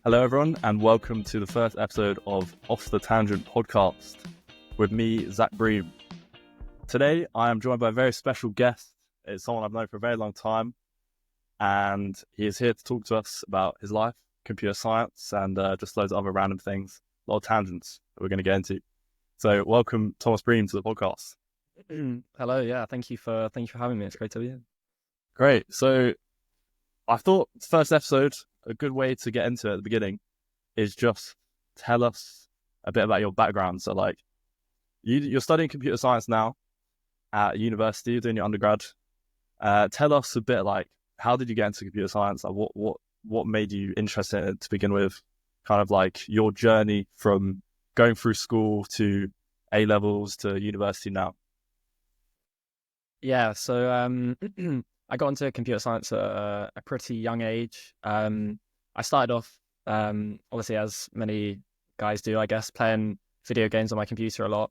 Hello, everyone, and welcome to the first episode of Off the Tangent podcast with me, Zak Bream. Today, I am joined by a very special guest. It's someone I've known for a very long time, and he is here to talk to us about his life, computer science, and just loads of other random things, a lot of tangents that we're going to get into. So, welcome, Thomas Bream, to the podcast. Hello, yeah, thank you for having me. It's great to be here. Great. So, I thought the first episode, a good way to get into it at the beginning is just tell us a bit about your background. So, like, you're studying computer science now at university, you're doing your undergrad. Tell us a bit, like, how did you get into computer science? Like, what made you interested in it to begin with? Kind of like your journey from going through school to A levels to university now. Yeah, so I got into computer science at a pretty young age. I started off, obviously, as many guys do, I guess, playing video games on my computer a lot.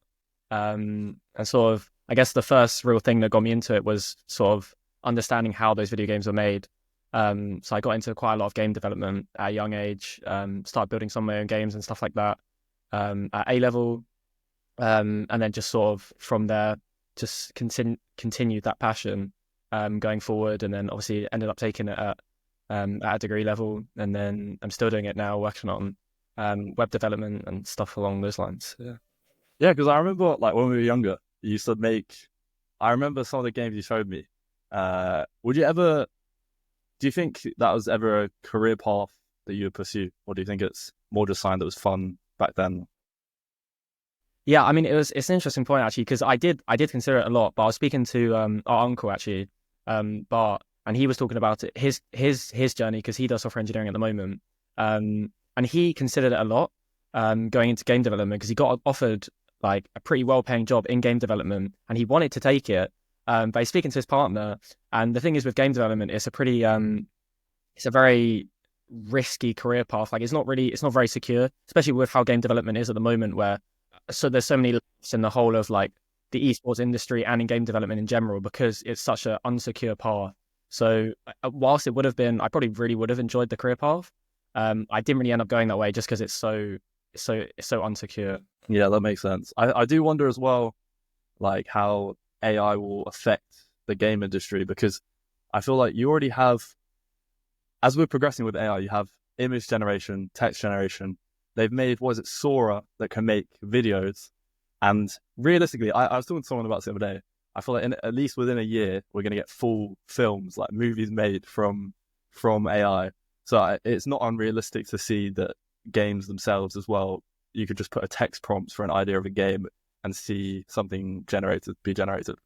And sort of, I guess the first real thing that got me into it was sort of understanding how those video games were made. So I got into quite a lot of game development at a young age, started building some of my own games and stuff like that at A level. And then just sort of from there, just continued that passion going forward, and then obviously ended up taking it at a degree level, and then I'm still doing it now, working on web development and stuff along those lines. Yeah, because I remember, like, when we were younger, you used to make. I remember some of the games you showed me. Do you think that was ever a career path that you would pursue, or do you think it's more just something that was fun back then? Yeah, I mean, it's an interesting point actually, because I did consider it a lot, but I was speaking to our uncle actually, Bart, and he was talking about it, his journey, because he does software engineering at the moment, and he considered it a lot, going into game development, because he got offered like a pretty well-paying job in game development, and he wanted to take it, but he's speaking to his partner, and the thing is with game development, it's a very risky career path. Like, it's not very secure, especially with how game development is at the moment, where there's so many layoffs in the whole of like the esports industry and in game development in general, because it's such an unsecure path. So whilst it would have been, I probably really would have enjoyed the career path. I didn't really end up going that way just because it's so unsecure. Yeah, that makes sense. I do wonder as well, like, how AI will affect the game industry, because I feel like you already have, as we're progressing with AI, you have image generation, text generation. They've made, what is it, Sora, that can make videos. And realistically, I was talking to someone about this the other day. I feel like at least within a year, we're going to get full films, like movies made from AI. So it's not unrealistic to see that games themselves as well, you could just put a text prompt for an idea of a game and see something be generated.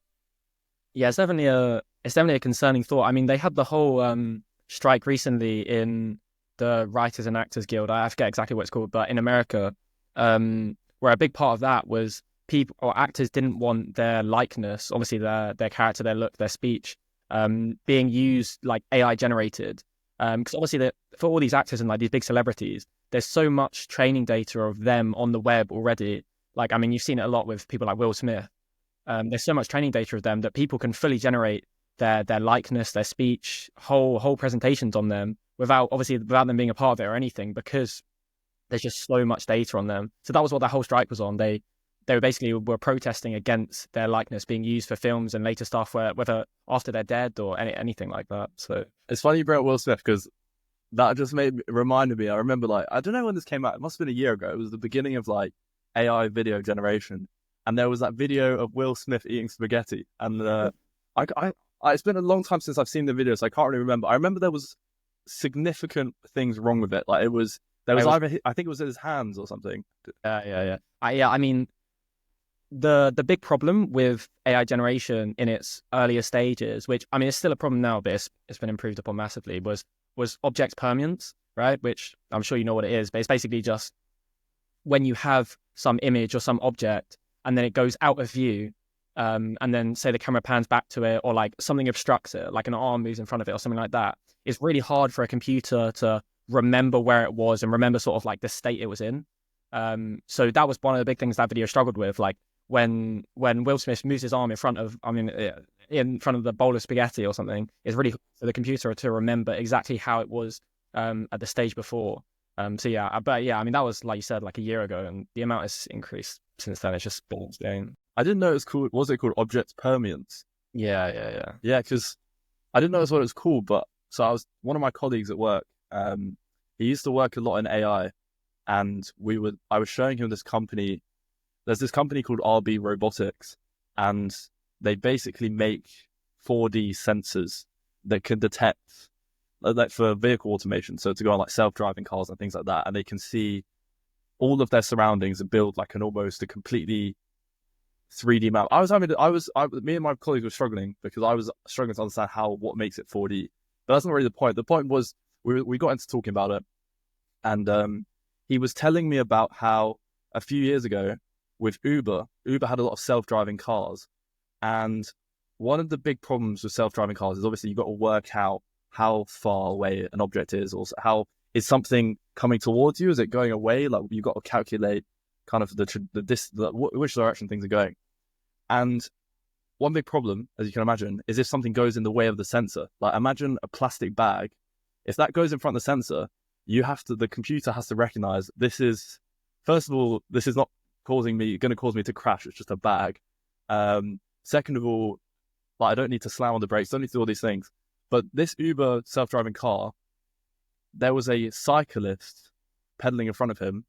Yeah, it's definitely a concerning thought. I mean, they had the whole strike recently in the Writers and Actors Guild. I forget exactly what it's called, but in America, where a big part of that was people or actors didn't want their likeness, obviously their character, their look, their speech, being used like AI generated. Because obviously for all these actors and like these big celebrities, there's so much training data of them on the web already. Like, I mean, you've seen it a lot with people like Will Smith. There's so much training data of them that people can fully generate their likeness, their speech, whole presentations on them without them being a part of it or anything, because there's just so much data on them. So that was what that whole strike was on. They were protesting against their likeness being used for films and later stuff, whether after they're dead or anything like that. So it's funny you brought up Will Smith, because that just reminded me. I remember, like, I don't know when this came out. It must have been a year ago. It was the beginning of like AI video generation, and there was that video of Will Smith eating spaghetti. And it's been a long time since I've seen the video, so I can't really remember. I remember there was significant things wrong with it. Like, I think it was in his hands or something. Yeah. I mean, the big problem with AI generation in its earlier stages, which, I mean, it's still a problem now, but it's been improved upon massively, was object permanence, right? Which I'm sure you know what it is, but it's basically just when you have some image or some object and then it goes out of view, and then say the camera pans back to it, or like something obstructs it, like an arm moves in front of it or something like that. It's really hard for a computer to remember where it was and remember sort of like the state it was in. So that was one of the big things that video struggled with. Like when Will Smith moves his arm in front of the bowl of spaghetti or something, it's really hard for the computer to remember exactly how it was at the stage before. So yeah, but yeah, I mean that was like you said, like a year ago, and the amount has increased since then. It's just been insane. I didn't know it was called. Was it called object permanence? Yeah, yeah, yeah. Yeah, because I didn't know that's what it was called. But so I was one of my colleagues at work. He used to work a lot in AI, and I was showing him this company. There's this company called RB Robotics, and they basically make 4D sensors that can detect, like for vehicle automation, so to go on like self-driving cars and things like that, and they can see all of their surroundings and build like almost a completely 3D map. Me and my colleagues were struggling because I was struggling to understand what makes it 4D, but that's not really the point. The point was we got into talking about it, and he was telling me about how a few years ago with Uber had a lot of self-driving cars, and one of the big problems with self-driving cars is obviously you've got to work out how far away an object is, or how is something coming towards you? Is it going away? Like you've got to calculate kind of which direction things are going. And one big problem, as you can imagine, is if something goes in the way of the sensor. Like imagine a plastic bag. If that goes in front of the sensor, the computer has to recognize this is, first of all, this is not going to cause me to crash. It's just a bag. Second of all, like I don't need to slam on the brakes, don't need to do all these things. But this Uber self-driving car, there was a cyclist pedaling in front of him,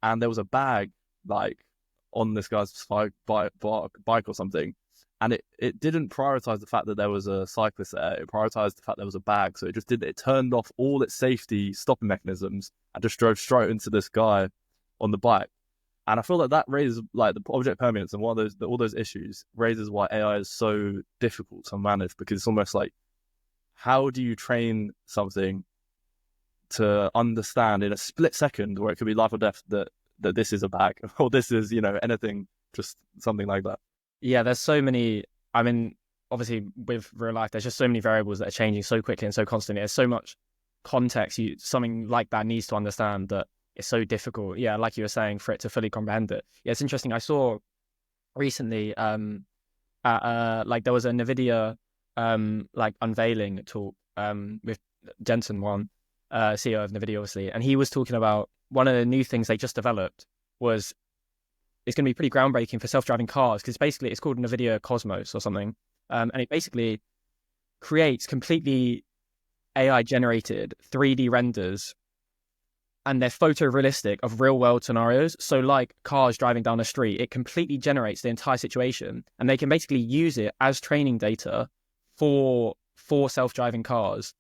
and there was a bag like on this guy's bike or something, and it didn't prioritize the fact that there was a cyclist there. It prioritized the fact there was a bag, so it turned off all its safety stopping mechanisms and just drove straight into this guy on the bike. And I feel like that raises like the object permanence and all those issues raises why AI is so difficult to manage, because it's almost like, how do you train something to understand in a split second, where it could be life or death, that this is a bag or this is, anything, just something like that. Yeah, there's so many. I mean, obviously with real life, there's just so many variables that are changing so quickly and so constantly. There's so much context something like that needs to understand, that it's so difficult. Yeah, like you were saying, for it to fully comprehend it. Yeah, it's interesting. I saw recently like there was a NVIDIA like unveiling talk with Jensen Huang, CEO of NVIDIA, obviously, and he was talking about one of the new things they just developed was it's going to be pretty groundbreaking for self-driving cars, because it's called NVIDIA Cosmos or something, and it basically creates completely AI-generated 3D renders, and they're photorealistic of real-world scenarios. So like cars driving down the street, it completely generates the entire situation, and they can basically use it as training data for self-driving cars.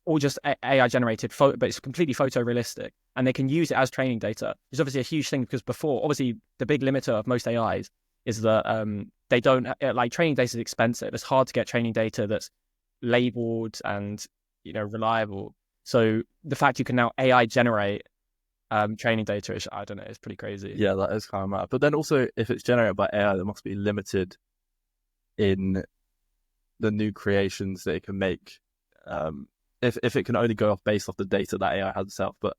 All just AI generated but it's completely photorealistic, and they can use it as training data. It's obviously a huge thing, because before, obviously, the big limiter of most AIs is that they don't like, training data is expensive. It's hard to get training data that's labeled and reliable. So the fact you can now AI generate training data is, I don't know, it's pretty crazy. Yeah, that is kind of mad. But then also, if it's generated by AI, there must be limited in the new creations that it can make. If it can only go based off the data that AI has itself. But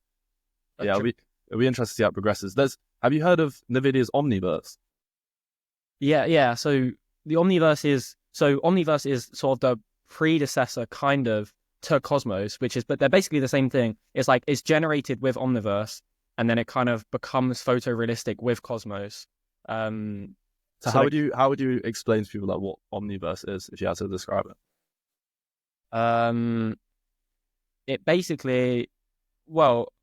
yeah, it'll be interesting to see how it progresses. Have you heard of NVIDIA's Omniverse? Yeah. So Omniverse is sort of the predecessor kind of to Cosmos, but they're basically the same thing. It's generated with Omniverse, and then it kind of becomes photorealistic with Cosmos. So how would you explain to people like what Omniverse is, if you had to describe it? It basically, well,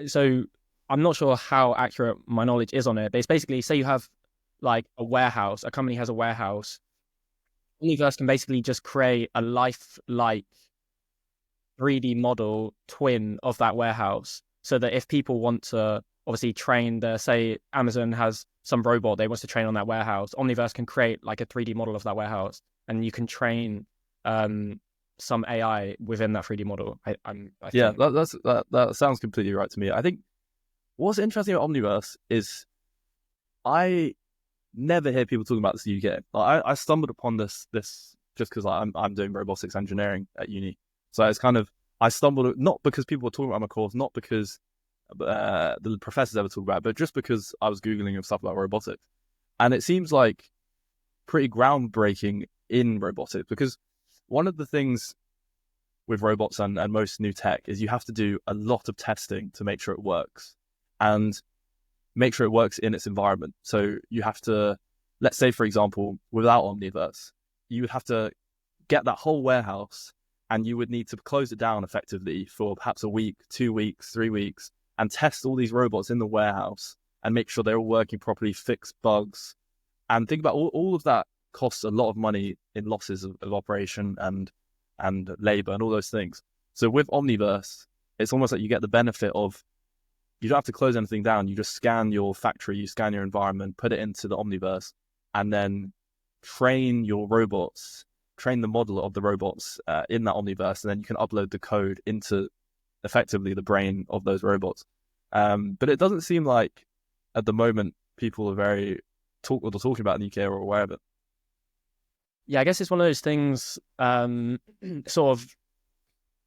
so I'm not sure how accurate my knowledge is on it, but it's basically, say you have like a company has a warehouse. Omniverse can basically just create a lifelike 3D model twin of that warehouse, so that if people want to obviously train say Amazon has some robot they wants to train on that warehouse, Omniverse can create like a 3D model of that warehouse, and you can train some AI within that 3D model. Yeah, that sounds completely right to me. I think what's interesting about Omniverse is I never hear people talking about this in the UK. Like, I stumbled upon this just because I'm doing robotics engineering at uni. So it's kind of, I stumbled, not because people were talking about my course, not because the professors ever talk about it, but just because I was Googling stuff about robotics. And it seems like pretty groundbreaking in robotics, because one of the things with robots and most new tech is you have to do a lot of testing to make sure it works and make sure it works in its environment. So you have to, let's say, for example, without Omniverse, you would have to get that whole warehouse and you would need to close it down effectively for perhaps a week, 2 weeks, 3 weeks, and test all these robots in the warehouse and make sure they're all working properly, fix bugs. And think about all of that costs a lot of money in losses of operation and labor and all those things. So with Omniverse, it's almost like you get the benefit of, you don't have to close anything down. You just scan your factory, you scan your environment, put it into the Omniverse, and then train your robots, train the model of the robots in that Omniverse, and then you can upload the code into effectively the brain of those robots. But it doesn't seem like at the moment people are very talking about nuclear or aware of it. Yeah, I guess it's one of those things sort of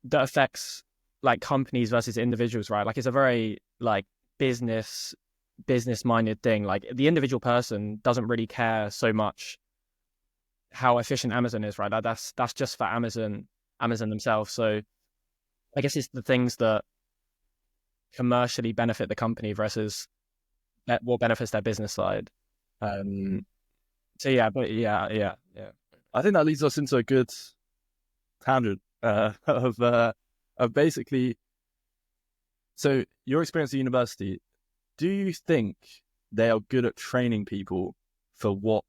that affects like companies versus individuals, right? Like it's a very like business minded thing. Like the individual person doesn't really care so much how efficient Amazon is, right? That's just for Amazon themselves. So I guess it's the things that commercially benefit the company versus what benefits their business side. So yeah, but yeah. I think that leads us into a good tangent of basically. So your experience at university, do you think they are good at training people for what,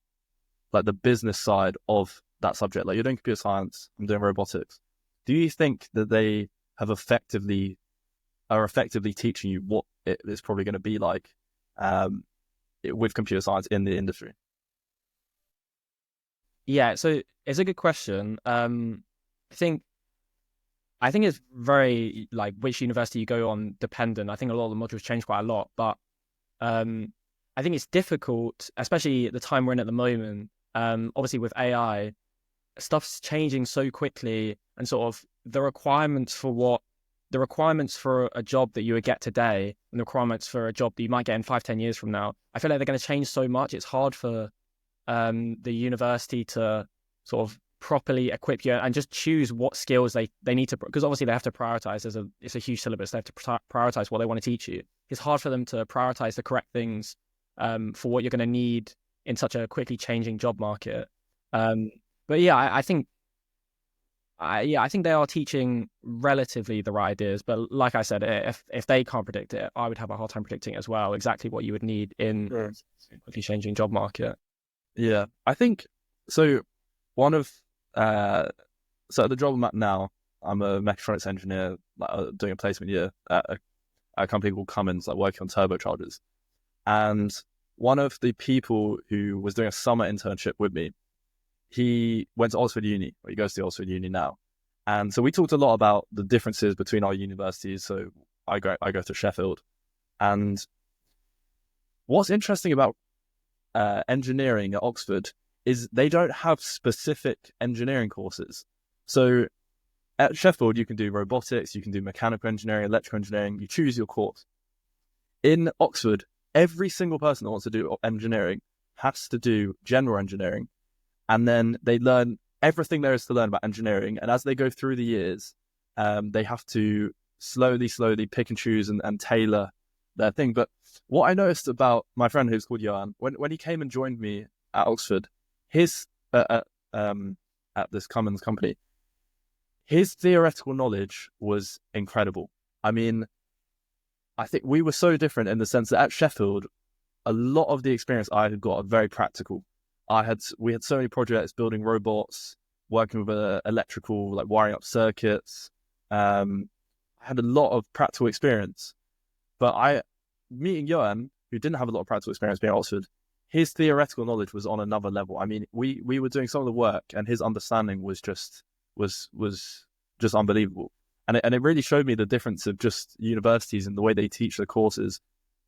like the business side of that subject? Like you're doing computer science, I'm doing robotics. Do you think that they are effectively teaching you what it is probably going to be like with computer science in the industry? Yeah, so it's a good question. I think it's very like which university you go on dependent. I think a lot of the modules change quite a lot, but I think it's difficult, especially at the time we're in at the moment. Obviously with AI, stuff's changing so quickly, and sort of the requirements for a job that you would get today and the requirements for a job that you might get in 5-10 years from now, I feel like they're going to change so much. It's hard for the university to sort of properly equip you and just choose what skills they need to, because obviously they have to prioritize. It's a huge syllabus. They have to prioritize what they want to teach you. It's hard for them to prioritize the correct things for what you're going to need in such a quickly changing job market. But yeah, I think they are teaching relatively the right ideas. But like I said, if they can't predict it, I would have a hard time predicting it as well, exactly what you would need in a quickly changing job market. Yeah, I think so. One of so at the job I'm at now, I'm a mechatronics engineer, doing a placement year at a company called Cummins, like working on turbochargers. And one of the people who was doing a summer internship with me, he went to Oxford Uni, or he goes to Oxford Uni now. And so we talked a lot about the differences between our universities. So I go to Sheffield, and what's interesting about engineering at Oxford is they don't have specific engineering courses. So at Sheffield, you can do robotics, you can do mechanical engineering, electrical engineering, you choose your course. In Oxford, every single person that wants to do engineering has to do general engineering, and then they learn everything there is to learn about engineering. And as they go through the years, they have to slowly pick and choose and tailor their thing. But what I noticed about my friend who's called Johan, when he came and joined me at Oxford, his at this Cummins company, his theoretical knowledge was incredible. I mean, I think we were so different in the sense that at Sheffield, a lot of the experience I had got are very practical. We had so many projects building robots, working with electrical, like wiring up circuits. I had a lot of practical experience. But meeting Johan, who didn't have a lot of practical experience being at Oxford, his theoretical knowledge was on another level. I mean, we were doing some of the work, and his understanding was just unbelievable. And it really showed me the difference of just universities and the way they teach the courses,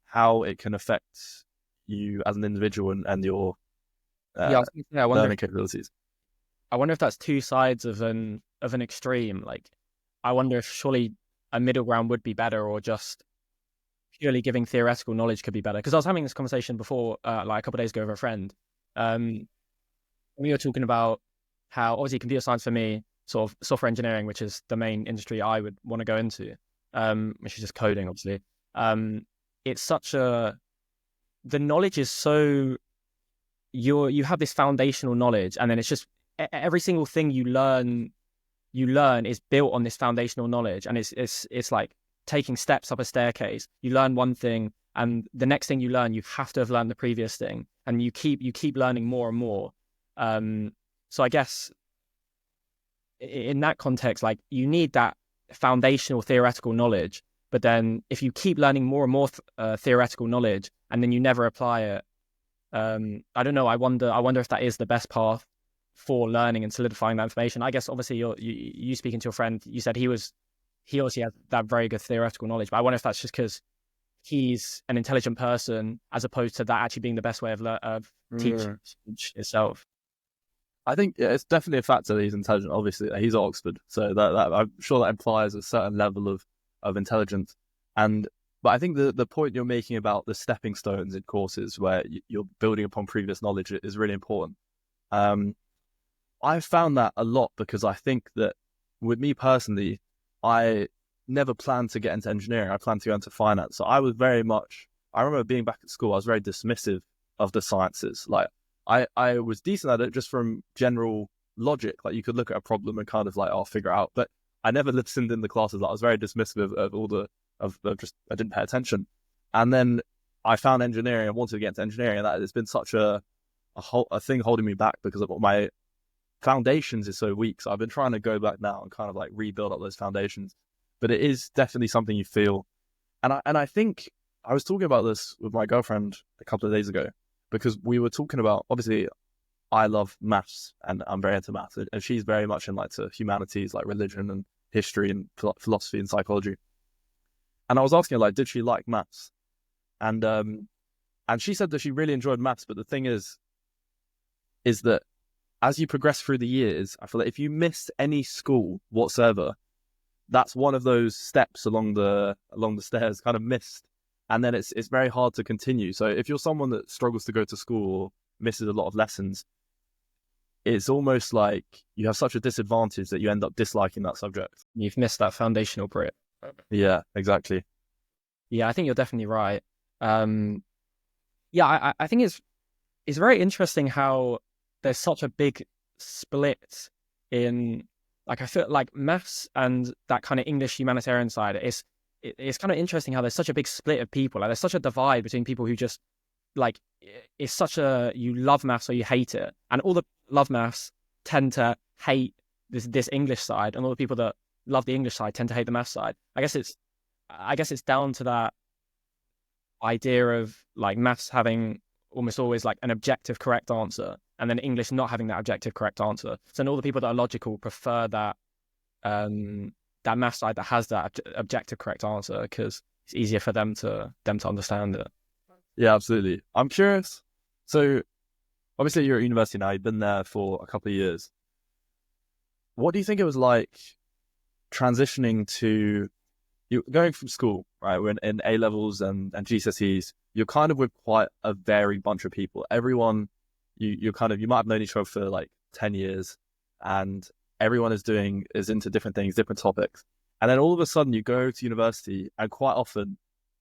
how it can affect you as an individual and your learning capabilities. I wonder if that's two sides of an extreme. Like, I wonder if surely a middle ground would be better, or just purely giving theoretical knowledge could be better. Because I was having this conversation before, like a couple of days ago with a friend. We were talking about how obviously computer science for me, sort of software engineering, which is the main industry I would want to go into, which is just coding, obviously. It's such a the knowledge is so you have this foundational knowledge, and then it's just every single thing you learn is built on this foundational knowledge, and it's like taking steps up a staircase. You learn one thing, and the next thing you learn, you have to have learned the previous thing, and you keep learning more and more. So I guess in that context, like, you need that foundational theoretical knowledge, but then if you keep learning more and more theoretical knowledge, and then you never apply it, I don't know. I wonder if that is the best path for learning and solidifying that information. I guess obviously you speaking to your friend, you said he obviously has that very good theoretical knowledge, but I wonder if that's just because he's an intelligent person as opposed to that actually being the best way of teaching itself. I think it's definitely a factor that he's intelligent. Obviously, he's at Oxford, so that I'm sure that implies a certain level of intelligence. But I think the point you're making about the stepping stones in courses where you're building upon previous knowledge is really important. I've found that a lot because I think that with me personally, I never planned to get into engineering. I planned to go into finance. So I was I remember being back at school, I was very dismissive of the sciences. Like, I was decent at it just from general logic. Like, you could look at a problem and kind of like, I'll figure it out. But I never listened in the classes. I was very dismissive of all I didn't pay attention. And then I found engineering. I wanted to get into engineering, and that it's been such a thing holding me back because of my foundations is so weak. So I've been trying to go back now and kind of like rebuild up those foundations. But it is definitely something you feel. And I think I was talking about this with my girlfriend a couple of days ago, because we were talking about, obviously, I love maths and I'm very into maths, and she's very much in like to humanities, like religion and history and philosophy and psychology. And I was asking her, like, did she like maths? And she said that she really enjoyed maths, but the thing is that as you progress through the years, I feel like if you miss any school whatsoever, that's one of those steps along the stairs kind of missed, and then it's very hard to continue. So if you're someone that struggles to go to school or misses a lot of lessons, it's almost like you have such a disadvantage that you end up disliking that subject. You've missed that foundational bit. Yeah, exactly. Yeah, I think you're definitely right. Yeah, I think it's very interesting how there's such a big split in, like, I feel like maths and that kind of English humanitarian side. It's kind of interesting how there's such a big split of people. Like, there's such a divide between people who just, like, it's such a, you love maths or you hate it, and all the love maths tend to hate this English side, and all the people that love the English side tend to hate the maths side. I guess it's down to that idea of, like, maths having almost always like an objective correct answer, and then English not having that objective correct answer. So all the people that are logical prefer that that math side that has that objective correct answer, because it's easier for them to understand it. Yeah, absolutely. I'm curious. So obviously you're at university now, you've been there for a couple of years. What do you think it was like transitioning to, you going from school, right? We're in A levels and GCSEs. You're kind of with quite a varied bunch of people. Everyone, you might have known each other for like 10 years, and everyone is into different things, different topics. And then all of a sudden you go to university, and quite often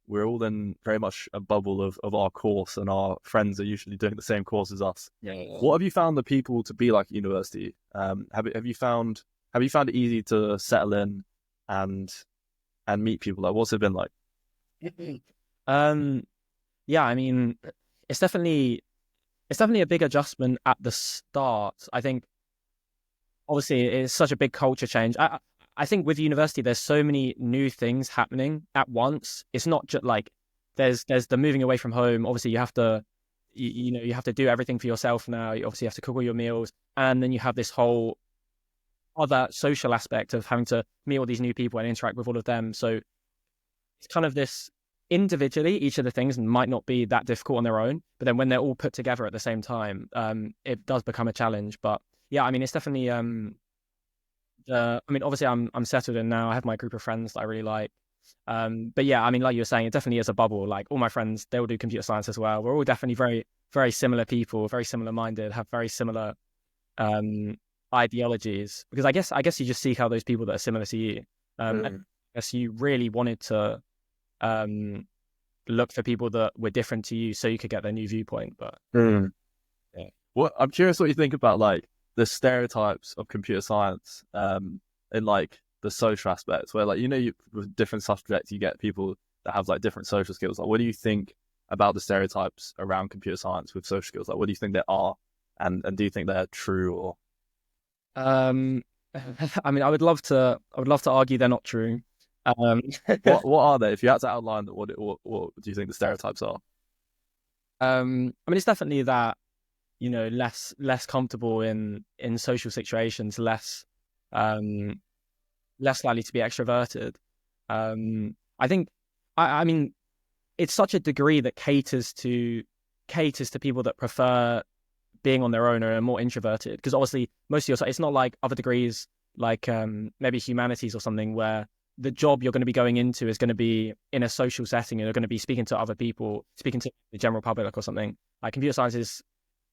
we're all in very much a bubble of our course, and our friends are usually doing the same course as us. Yeah. What have you found the people to be like at university? Have you found it easy to settle in and meet people? Like, what's it been like? Yeah, I mean, it's definitely a big adjustment at the start. I think obviously it's such a big culture change. I think with university, there's so many new things happening at once. It's not just like there's the moving away from home. Obviously, you have to you have to do everything for yourself now. You obviously have to cook all your meals, and then you have this whole other social aspect of having to meet all these new people and interact with all of them. So it's kind of this, individually, each of the things might not be that difficult on their own, but then when they're all put together at the same time, it does become a challenge. But yeah, I mean, it's definitely I mean, obviously I'm settled in now. I have my group of friends that I really like. But yeah, I mean, like you were saying, it definitely is a bubble. Like, all my friends, they all do computer science as well. We're all definitely very, very similar people, very similar minded, have very similar ideologies, because I guess you just seek out those people that are similar to you. And I guess you really wanted to look for people that were different to you so you could get their new viewpoint. But Mm. yeah. Well, I'm curious what you think about like the stereotypes of computer science in like the social aspects, where like with different subjects you get people that have like different social skills. Like, what do you think about the stereotypes around computer science with social skills? Like, what do you think they are, and do you think they're true or? Um, I mean, I would love to argue they're not true. Um, What are they? If you had to outline them, what do you think the stereotypes are? I mean, it's definitely that, less comfortable in social situations, um, less likely to be extroverted. I think, I mean, it's such a degree that caters to people that prefer being on their own or are more introverted. Because obviously, most of it's not like other degrees, like maybe humanities or something, where the job you're going to be going into is going to be in a social setting and you're going to be speaking to other people, speaking to the general public or something. Like computer science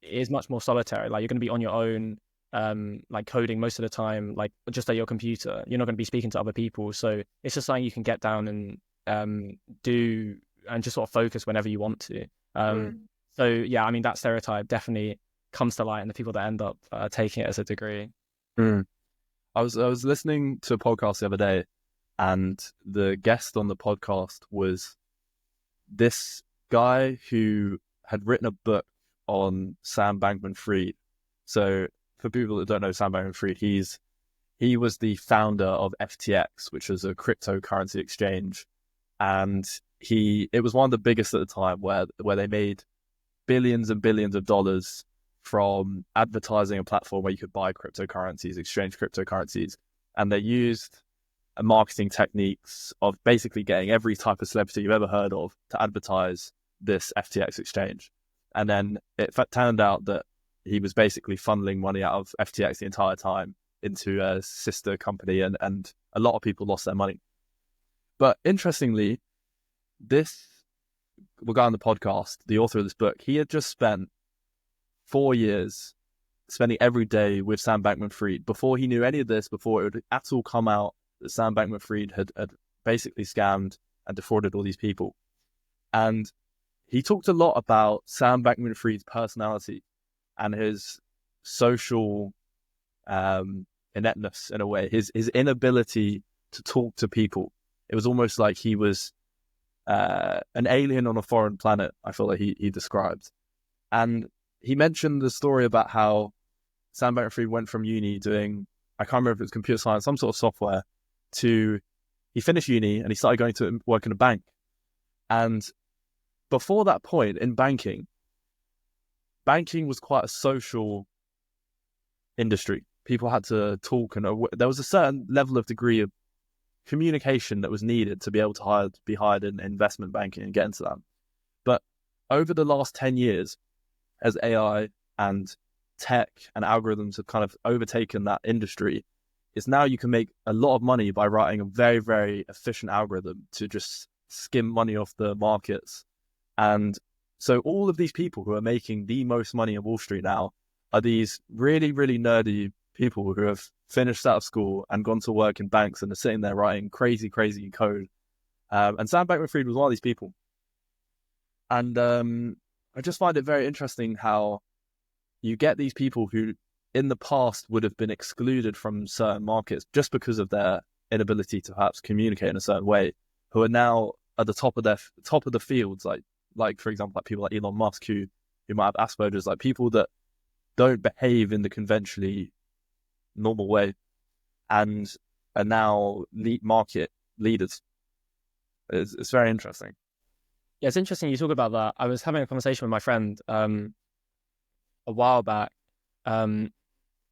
is much more solitary. Like you're going to be on your own, like coding most of the time, like just at your computer. You're not going to be speaking to other people. So it's just something you can get down and do and just sort of focus whenever you want to. So yeah, I mean that stereotype definitely comes to light in the people that end up taking it as a degree. Mm. I was listening to a podcast the other day, and the guest on the podcast was this guy who had written a book on Sam Bankman-Fried. So for people that don't know Sam Bankman-Fried, he was the founder of FTX, which was a cryptocurrency exchange, and it was one of the biggest at the time, where they made billions and billions of dollars from advertising a platform where you could buy cryptocurrencies, exchange cryptocurrencies, and they used marketing techniques of basically getting every type of celebrity you've ever heard of to advertise this FTX exchange. And then it turned out that he was basically funneling money out of FTX the entire time into a sister company, and a lot of people lost their money. But interestingly, this guy on the podcast, the author of this book, he had just spent 4 years spending every day with Sam Bankman-Fried before he knew any of this, before it would at all come out that Sam Bankman-Fried had basically scammed and defrauded all these people. And he talked a lot about Sam Bankman-Fried's personality and his social ineptness, in a way, his inability to talk to people. It was almost like he was an alien on a foreign planet, I feel like he described. And he mentioned the story about how Sam Bankman-Fried went from uni doing, I can't remember if it was computer science, some sort of software, to he finished uni and he started going to work in a bank. And before that point in banking was quite a social industry. People had to talk, and there was a certain level of degree of communication that was needed to be able to be hired in investment banking and get into that. But over the last 10 years, as AI and tech and algorithms have kind of overtaken that industry, is now you can make a lot of money by writing a very, very efficient algorithm to just skim money off the markets. And so all of these people who are making the most money on Wall Street now are these really, really nerdy people who have finished out of school and gone to work in banks and are sitting there writing crazy, crazy code. And Sam Bankman-Fried was one of these people. And I just find it very interesting how you get these people who in the past would have been excluded from certain markets just because of their inability to perhaps communicate in a certain way, who are now at the top of the fields, like for example, like people like Elon Musk who might have Asperger's, like people that don't behave in the conventionally normal way and are now market leaders. It's very interesting. Yeah, it's interesting you talk about that. I was having a conversation with my friend a while back, and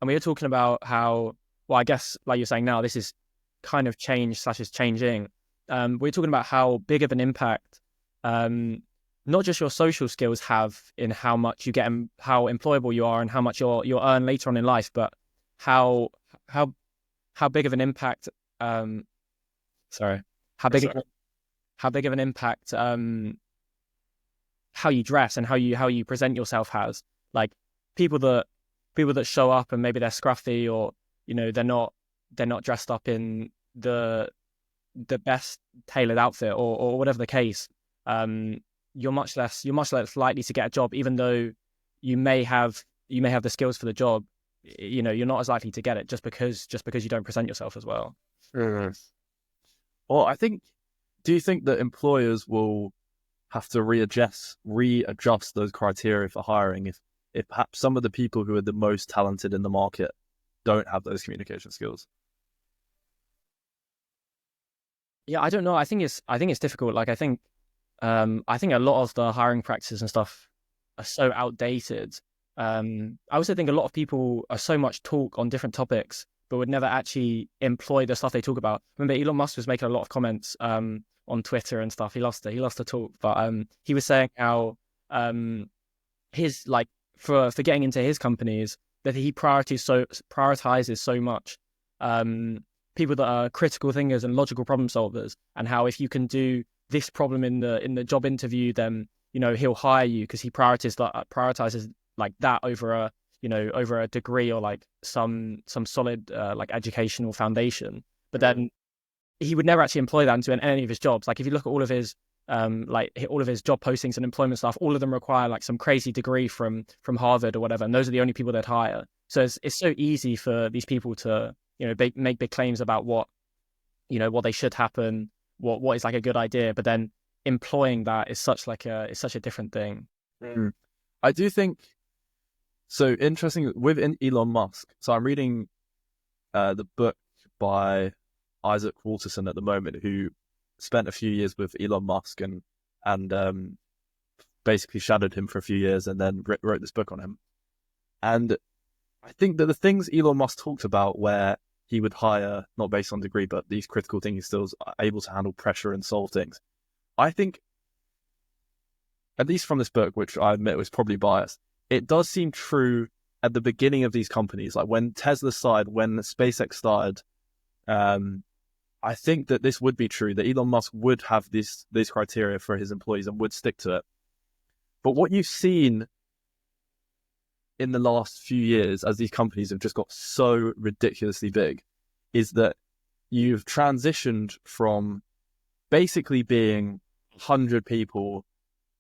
we were talking about how, well, I guess like you're saying now, this is kind of change/is changing. We were talking about how big of an impact not just your social skills have in how much you get and how employable you are and how much you'll earn later on in life, but how big of an impact how big of an impact how you dress and how you present yourself has. Like people that people that show up and maybe they're scruffy, or they're not dressed up in the best tailored outfit, or whatever the case. You're much less likely to get a job, even though you may have the skills for the job. You're not as likely to get it just because you don't present yourself as well. Mm. Well, do you think that employers will have to readjust those criteria for hiring if perhaps some of the people who are the most talented in the market don't have those communication skills? Yeah, I don't know. I think it's difficult. Like, I think a lot of the hiring practices and stuff are so outdated. I also think a lot of people are so much talk on different topics, but would never actually employ the stuff they talk about. Remember, Elon Musk was making a lot of comments on Twitter and stuff. He lost to talk, but he was saying how his, like, for getting into his companies, that he prioritizes so much people that are critical thinkers and logical problem solvers, and how if you can do this problem in the job interview, then he'll hire you, because he prioritizes like that over a degree, or like some solid like educational foundation. But then he would never actually employ that into any of his jobs. Like, if you look at all of his all of his job postings and employment stuff, all of them require like some crazy degree from Harvard or whatever, and those are the only people they'd hire. So it's so easy for these people to make big claims about what they should happen, what is like a good idea, but then employing that is such a different thing. I do think so. Interesting with Elon Musk. So I'm reading the book by Isaac Walterson at the moment, who spent a few years with Elon Musk and basically shadowed him for a few years, and then wrote this book on him. And I think that the things Elon Musk talked about, where he would hire not based on degree, but these critical thinking skills, are able to handle pressure and solve things. I think, at least from this book, which I admit was probably biased, it does seem true at the beginning of these companies. Like when Tesla started, when SpaceX started, I think that this would be true, that Elon Musk would have these criteria for his employees and would stick to it. But what you've seen in the last few years, as these companies have just got so ridiculously big, is that you've transitioned from basically being 100 people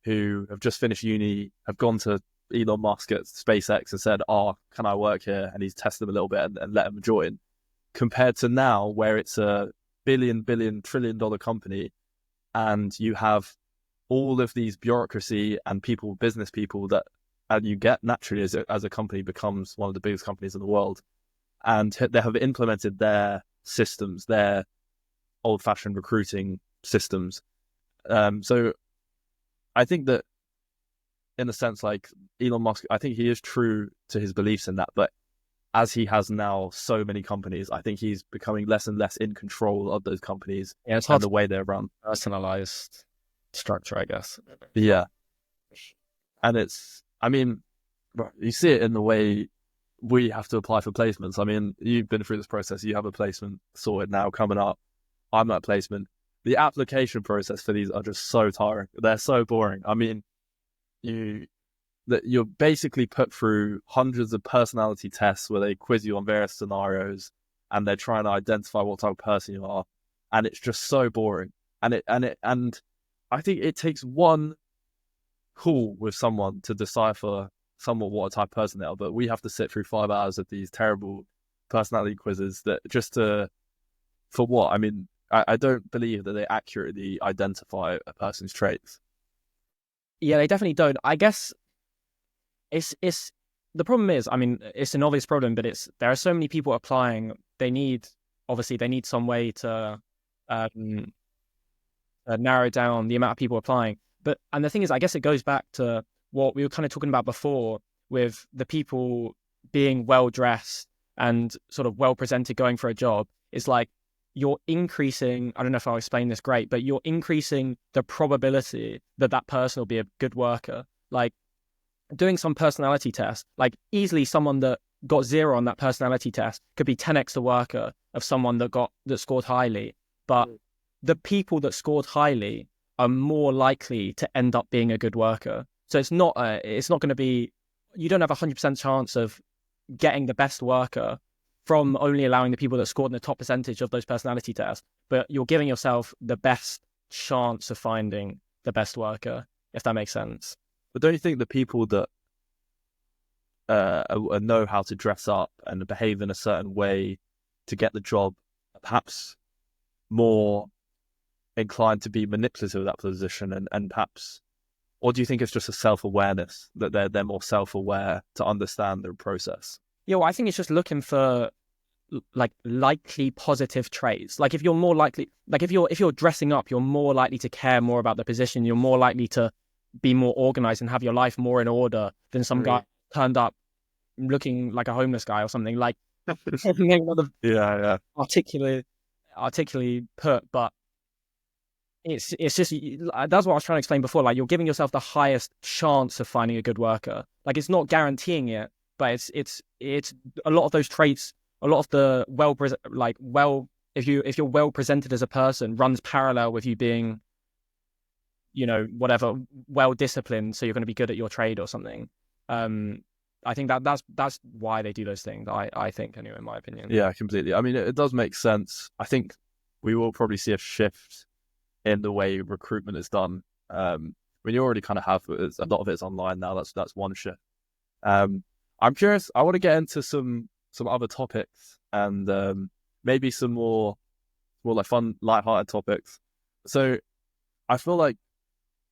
who have just finished uni, have gone to Elon Musk at SpaceX and said, "Oh, can I work here?" And he's tested them a little bit and let them join, compared to now where it's a billion, trillion dollar company, and you have all of these bureaucracy and business people that, and you get naturally as a company becomes one of the biggest companies in the world, and they have implemented their systems, their old-fashioned recruiting systems. So I think that, in a sense, like Elon Musk, I think he is true to his beliefs in that, but as he has now so many companies, I think he's becoming less and less in control of those companies it's and the way they're run. Personalized structure, I guess. Yeah. And I mean, you see it in the way we have to apply for placements. I mean, you've been through this process. You have a placement sorted now coming up. I'm at placement. The application process for these are just so tiring. They're so boring. I mean, you're basically put through hundreds of personality tests where they quiz you on various scenarios, and they're trying to identify what type of person you are, and it's just so boring. And I think it takes one call with someone to decipher somewhat what type of person they are, but we have to sit through 5 hours of these terrible personality quizzes that for what? I mean, I don't believe that they accurately identify a person's traits. Yeah, they definitely don't. I guess it's the problem is, I mean, it's an obvious problem, but there are so many people applying. They need some way to narrow down the amount of people applying. And the thing is, I guess it goes back to what we were kind of talking about before, with the people being well dressed and sort of well presented going for a job. It's like you're increasing, I don't know if I'll explain this great, but you're increasing the probability that person will be a good worker. Like doing some personality test, like easily someone that got 0 on that personality test could be 10x the worker of someone that scored highly. But the people that scored highly are more likely to end up being a good worker. So it's not going to be, you don't have 100% chance of getting the best worker from only allowing the people that scored in the top percentage of those personality tests, but you're giving yourself the best chance of finding the best worker, if that makes sense. But don't you think the people that know how to dress up and behave in a certain way to get the job are perhaps more inclined to be manipulative of that position, and perhaps, or do you think it's just a self-awareness that they're more self-aware to understand the process? Yeah, well, I think it's just looking for like likely positive traits. Like if you're more likely, like if you're dressing up, you're more likely to care more about the position. You're more likely to be more organized and have your life more in order than some guy turned up looking like a homeless guy or something. Like yeah, articulately put, but it's just, that's what I was trying to explain before. Like you're giving yourself the highest chance of finding a good worker. Like it's not guaranteeing it, but it's a lot of those traits, a lot of the if you're well presented as a person, runs parallel with you being, whatever, well disciplined, so you're going to be good at your trade or something. I think that's why they do those things. I think, anyway, in my opinion. Yeah, completely. I mean, it does make sense. I think we will probably see a shift in the way recruitment is done. When you already kind of have a lot of it's online now. That's one shift. I'm curious. I want to get into some other topics and maybe some more like fun, lighthearted topics. So I feel like,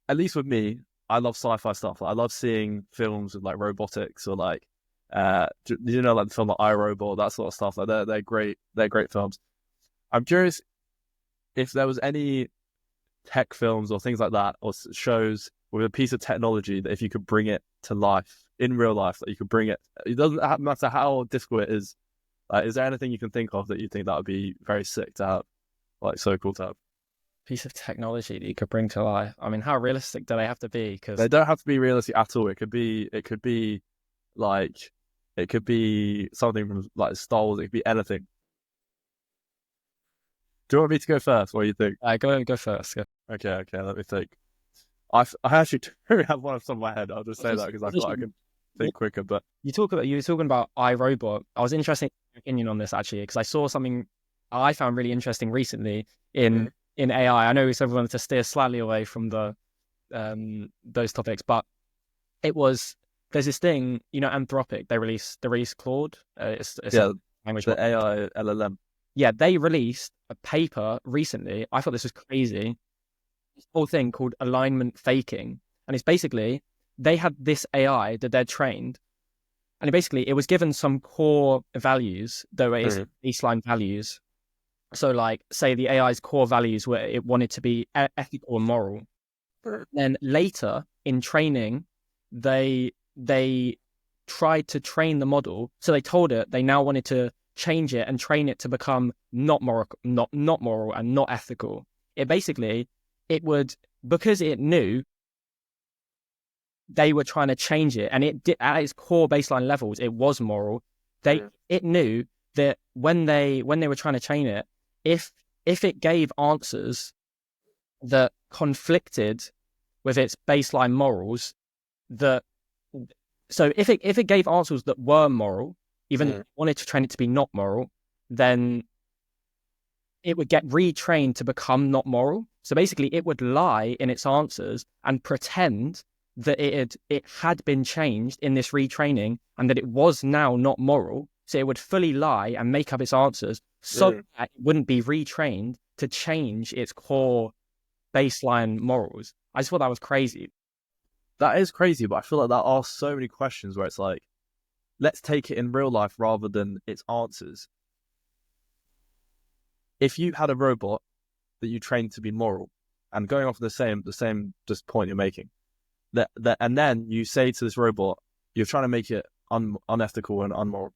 at least with me, I love sci-fi stuff. Like, I love seeing films with like robotics or like like the film like I, Robot, that sort of stuff. Like they're great. They're great films. I'm curious if there was any tech films or things like that, or shows with a piece of technology that if you could bring it to life in real life, that you could bring it. It doesn't matter how difficult it is. Like, is there anything you can think of that you think that would be very sick to have? Like, so cool to have. Piece of technology that you could bring to life. I mean, how realistic do they have to be? Because they don't have to be realistic at all. It could be something from like Star Wars. It could be anything. Do you want me to go first? What do you think? Go first. Go. Okay. Let me think. I actually don't have one off the top of my head. I'll just say that because I thought I could think quicker. But you were talking about iRobot. I was interested in your opinion on this actually, because I saw something I found really interesting recently in AI. I know we said we wanted to steer slightly away from the those topics, but there's this thing, Anthropic. They released Claude. It's a language the AI LLM. Yeah, they released a paper recently. I thought this was crazy. This whole thing called alignment faking, and it's basically they had this AI that they're trained, and it was given some core values, though it is baseline values. So, like, say the AI's core values were it wanted to be ethical and moral. Then later in training, they tried to train the model. So they told it they now wanted to change it and train it to become not moral, not moral and not ethical. It would, because it knew they were trying to change it, and it did, at its core baseline levels, it was moral. It knew that when they were trying to train it, if it gave answers that conflicted with its baseline morals, so if it gave answers that were moral, even if it wanted to train it to be not moral, then it would get retrained to become not moral. So basically, it would lie in its answers and pretend that it had been changed in this retraining and that it was now not moral. So it would fully lie and make up its answers so that it wouldn't be retrained to change its core baseline morals. I just thought that was crazy. That is crazy, but I feel like that asks so many questions where it's like, let's take it in real life rather than its answers. If you had a robot that you trained to be moral, and going off the same just point you're making, and then you say to this robot, you're trying to make it unethical and immoral,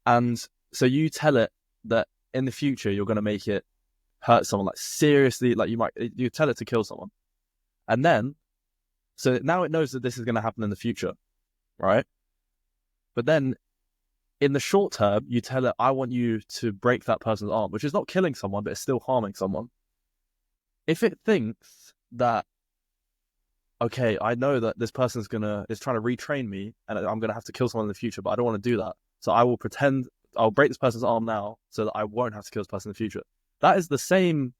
and so you tell it that in the future you're going to make it hurt someone, like seriously, like you tell it to kill someone, and then so now it knows that this is going to happen in the future, right? But then in the short term, you tell it, I want you to break that person's arm, which is not killing someone, but it's still harming someone. If it thinks that okay, I know that this person's is trying to retrain me, and I'm gonna have to kill someone in the future, but I don't want to do that. So I will pretend I'll break this person's arm now, so that I won't have to kill this person in the future. That is the same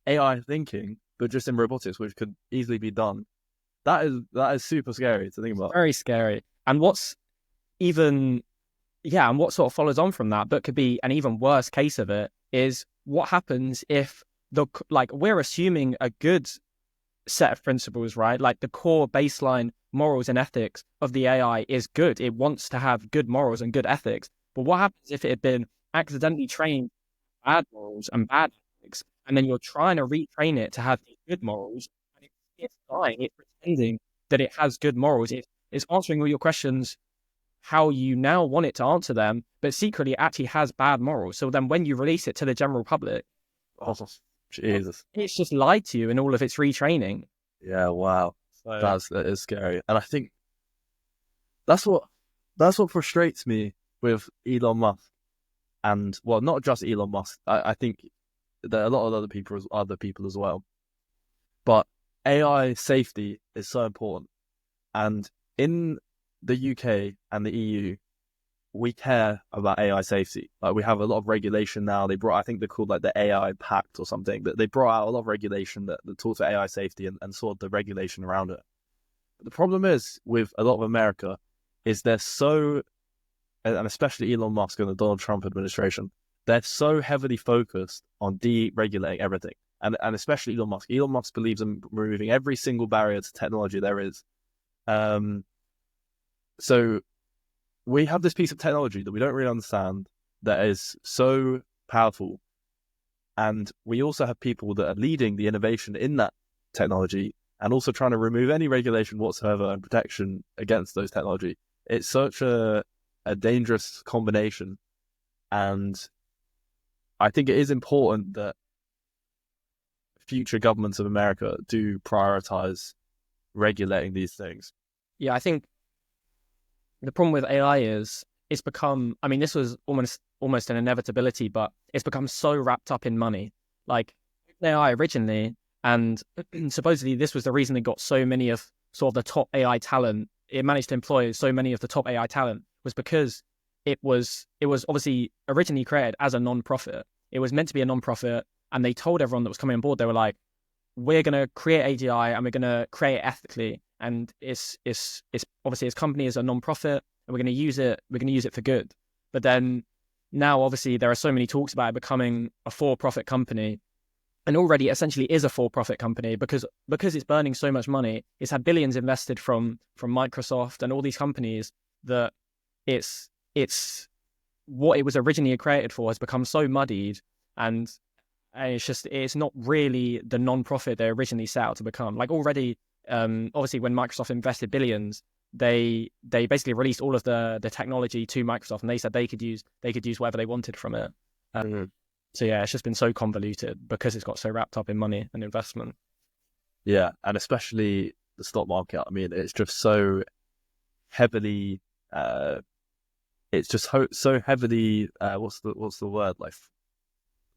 AI thinking, but just in robotics, which could easily be done. That is super scary to think about. Very scary. And and what sort of follows on from that, but could be an even worse case of it, is what happens if we're assuming a good set of principles, right? Like the core baseline morals and ethics of the AI is good. It wants to have good morals and good ethics. But what happens if it had been accidentally trained bad morals and bad ethics, and then you're trying to retrain it to have these good morals, and it's lying, it's pretending that it has good morals. It's answering all your questions how you now want it to answer them, but secretly it actually has bad morals. So then when you release it to the general public, Oh, Jesus. it's just lied to you in all of its retraining. Yeah, wow. So, That is scary. And I think that's what frustrates me with Elon Musk. And well, not just Elon Musk. I think there are a lot of other people as well. But AI safety is so important. And in the UK and the EU, we care about AI safety. Like we have a lot of regulation now. I think they're called like the AI Pact or something. But they brought out a lot of regulation that talks about AI safety and sort of the regulation around it. But the problem is with a lot of America is they're so, and especially Elon Musk and the Donald Trump administration, they're so heavily focused on deregulating everything. And especially Elon Musk. Elon Musk believes in removing every single barrier to technology there is. So we have this piece of technology that we don't really understand that is so powerful. And we also have people that are leading the innovation in that technology and also trying to remove any regulation whatsoever and protection against those technology. It's such a dangerous combination. And I think it is important that future governments of America do prioritize regulating these things. Yeah, I think the problem with AI is it's become, I mean, this was almost an inevitability, but it's become so wrapped up in money. Like AI originally, and supposedly this was the reason it got so many of sort of the top AI talent. It managed to employ so many of the top AI talent was because it was obviously originally created as a non-profit. It was meant to be a non-profit, and they told everyone that was coming on board, they were like, we're going to create AGI and we're going to create it ethically. And it's obviously its company is a non-profit and we're going to use it for good. But then now obviously there are so many talks about it becoming a for-profit company, and already essentially is a for-profit company because it's burning so much money. It's had billions invested from Microsoft and all these companies that it's what it was originally created for has become so muddied, and it's not really the non-profit they originally set out to become. Like already, obviously when Microsoft invested billions, they basically released all of the technology to Microsoft, and they said they could use whatever they wanted from it. So yeah, it's just been so convoluted because it's got so wrapped up in money and investment. Yeah, and especially the stock market. I mean, it's just so heavily. It's just so heavily. What's the word like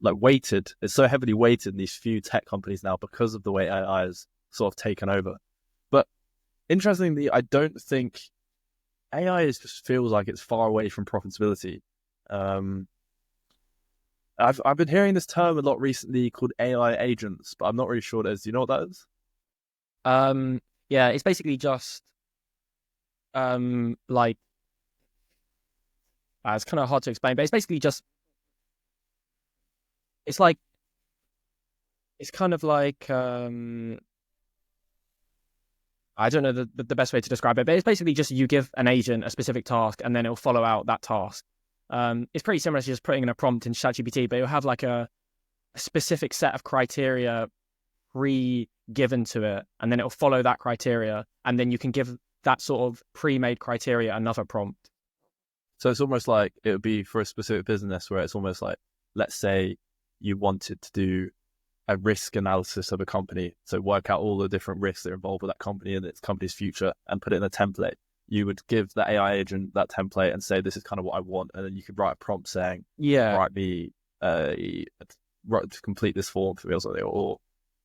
weighted? It's so heavily weighted in these few tech companies now because of the way AI has sort of taken over. But interestingly, I don't think AI just feels like it's far away from profitability. I've been hearing this term a lot recently called AI agents, but I'm not really sure what it is. Do you know what that is? Yeah, it's basically just like it's kind of hard to explain, but it's basically just it's kind of like I don't know the best way to describe it, but it's basically just you give an agent a specific task and then it'll follow out that task. It's pretty similar to just putting in a prompt in ChatGPT, but it'll have like a specific set of criteria pre-given to it, and then it'll follow that criteria, and then you can give that sort of pre-made criteria another prompt. So it's almost like it would be for a specific business where it's almost like, let's say you wanted to do a risk analysis of a company, so work out all the different risks that are involved with that company and its company's future and put it in a template. You would give the AI agent that template and say, this is kind of what I want. And then you could write a prompt saying, write me, to complete this form for me or something. Or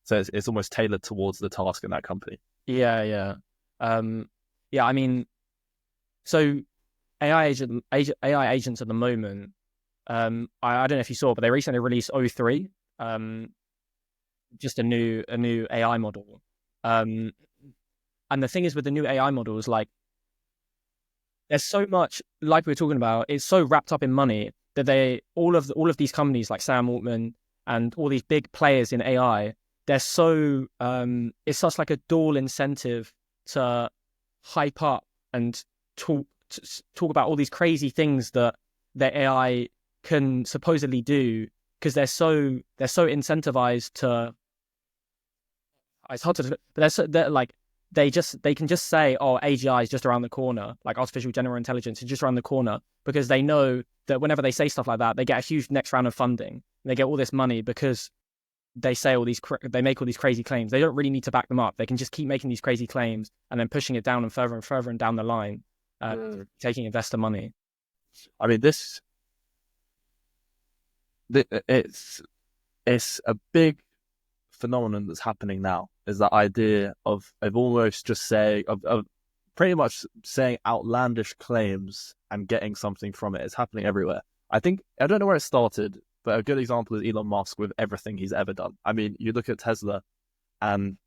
so it's almost tailored towards the task in that company. Yeah, yeah. Um, yeah, I mean, so AI agents at the moment, I don't know if you saw, but they recently released O3, um, just a new AI model. Um, and the thing is with the new AI models, like there's so much, like we were talking about, it's so wrapped up in money that all of these companies like Sam Altman and all these big players in AI, they're so it's such like a dual incentive to hype up and talk talk about all these crazy things that their AI can supposedly do because they're so incentivized to. It's hard to, but they're like they can just say, oh, AGI is just around the corner, like artificial general intelligence is just around the corner, because they know that whenever they say stuff like that, they get a huge next round of funding. They get all this money because they make all these crazy claims. They don't really need to back them up. They can just keep making these crazy claims and then pushing it down and further and down the line, taking investor money. I mean, it's a big phenomenon that's happening now. Is that idea of almost just saying of pretty much saying outlandish claims and getting something from it. It's happening everywhere. I don't know where it started, but a good example is Elon Musk with everything he's ever done. I mean, you look at Tesla, and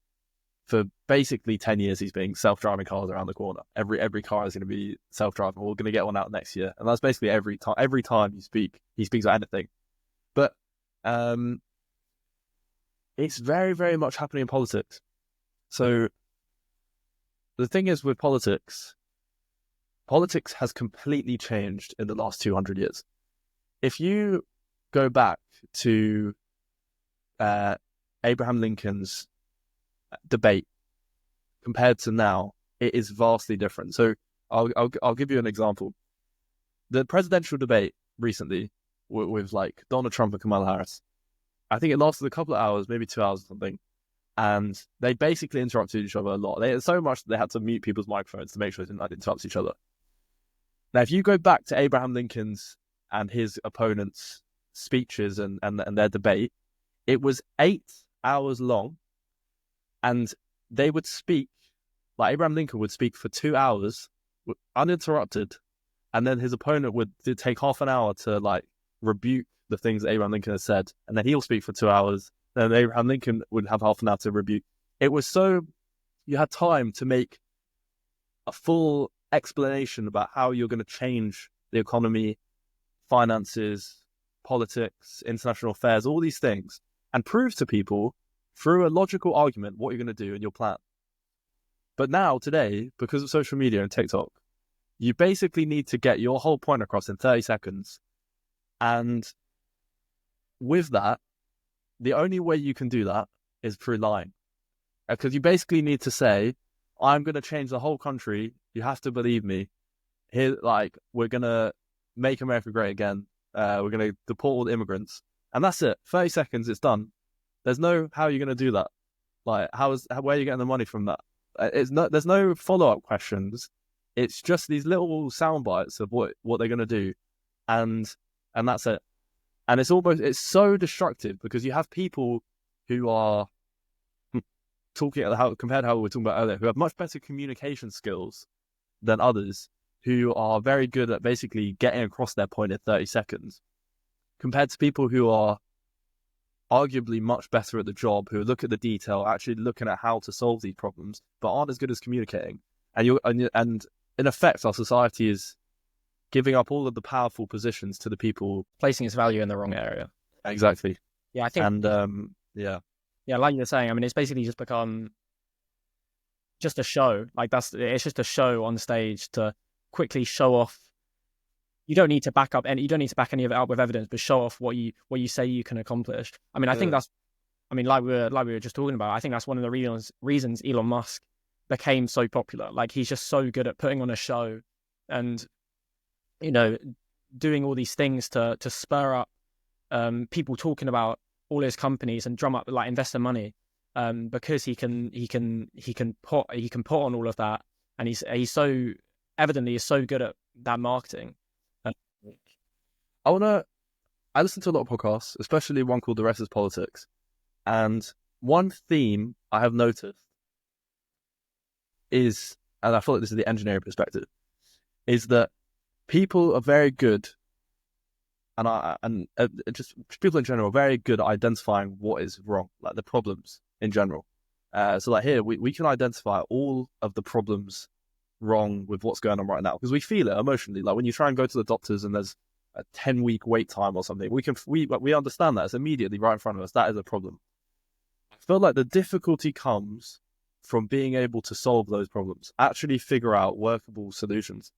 for basically 10 years he's been self-driving cars around the corner. Every car is going to be self-driving. We're going to get one out next year, and that's basically every time he speaks about anything. But it's very, very much happening in politics. So the thing is with politics has completely changed in the last 200 years. If you go back to Abraham Lincoln's debate compared to now, it is vastly different. So I'll give you an example. The presidential debate recently with like Donald Trump and Kamala Harris, I think it lasted a couple of hours, maybe 2 hours or something. And they basically interrupted each other a lot. So much that they had to mute people's microphones to make sure they didn't interrupt each other. Now, if you go back to Abraham Lincoln's and his opponents' speeches and their debate, it was 8 hours long, and they would speak, like Abraham Lincoln would speak for 2 hours uninterrupted, and then his opponent would take half an hour to like rebuke the things that Abraham Lincoln has said, and then he'll speak for 2 hours. Then Abraham Lincoln would have half an hour to rebuke. It was so you had time to make a full explanation about how you're going to change the economy, finances, politics, international affairs, all these things, and prove to people through a logical argument what you're going to do in your plan. But now, today, because of social media and TikTok, you basically need to get your whole point across in 30 seconds. And with that, the only way you can do that is through lying. Because you basically need to say, I'm going to change the whole country. You have to believe me. Here, like, we're going to make America great again. We're going to deport all the immigrants. And that's it. 30 seconds, it's done. There's no how you're going to do that. Like, where are you getting the money from that? There's no follow-up questions. It's just these little sound bites of what they're going to do. And that's it. And it's so destructive because you have people who are talking compared to how we were talking about earlier, who have much better communication skills than others, who are very good at basically getting across their point in 30 seconds, compared to people who are arguably much better at the job, who look at the detail, actually looking at how to solve these problems, but aren't as good as communicating. And in effect, our society is giving up all of the powerful positions to the people, Placing its value in the wrong area. Exactly. Yeah, I think. And yeah, like you're saying, I mean, it's basically just become just a show. Like it's just a show on stage to quickly show off. You don't need to back any of it up with evidence, but show off what you say you can accomplish. I mean, I think that's. I mean, like we were just talking about. I think that's one of the reasons Elon Musk became so popular. Like he's just so good at putting on a show, and doing all these things to spur up people talking about all his companies and drum up like investor money, because he can put on all of that, and he's so evidently is so good at that marketing. I listen to a lot of podcasts, especially one called The Rest is Politics, and one theme I have noticed is, and I feel like this is the engineering perspective, is that people are very good, and just people in general are very good at identifying what is wrong, like the problems in general. So like here, we can identify all of the problems wrong with what's going on right now because we feel it emotionally. Like when you try and go to the doctors and there's a 10-week wait time or something, we understand that it's immediately right in front of us. That is a problem. I feel like the difficulty comes from being able to solve those problems, actually figure out workable solutions.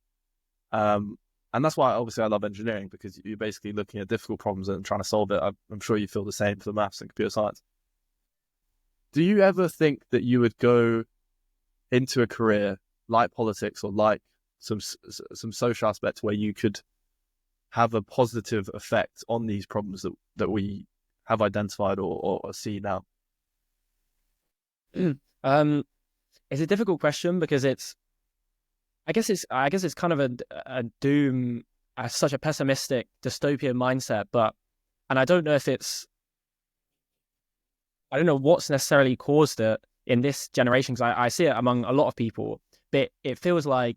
And that's why obviously I love engineering, because you're basically looking at difficult problems and trying to solve it. I'm sure you feel the same for maths and computer science. Do you ever think that you would go into a career like politics or like some social aspect where you could have a positive effect on these problems that we have identified or see now? It's a difficult question because I guess it's kind of a doom, such a pessimistic dystopian mindset, and I don't know I don't know what's necessarily caused it in this generation, because I see it among a lot of people, but it feels like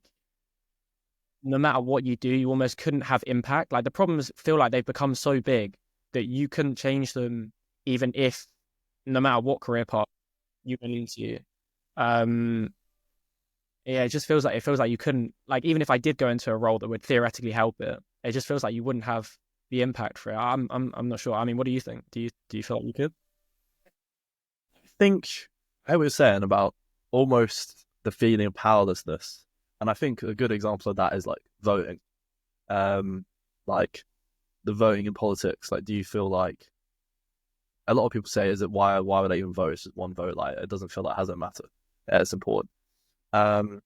no matter what you do, you almost couldn't have impact. Like the problems feel like they've become so big that you couldn't change them, even if no matter what career path you went into. Yeah, it feels like you couldn't, like, even if I did go into a role that would theoretically help it, it just feels like you wouldn't have the impact for it. I'm not sure. I mean, what do you think? Do you feel like you could? I think I was saying about almost the feeling of powerlessness, and I think a good example of that is like voting. Like the voting in politics. Like, do you feel like a lot of people say, is it why would I even vote? It's just one vote. Like, it doesn't feel like it has a matter. Yeah, it's important. So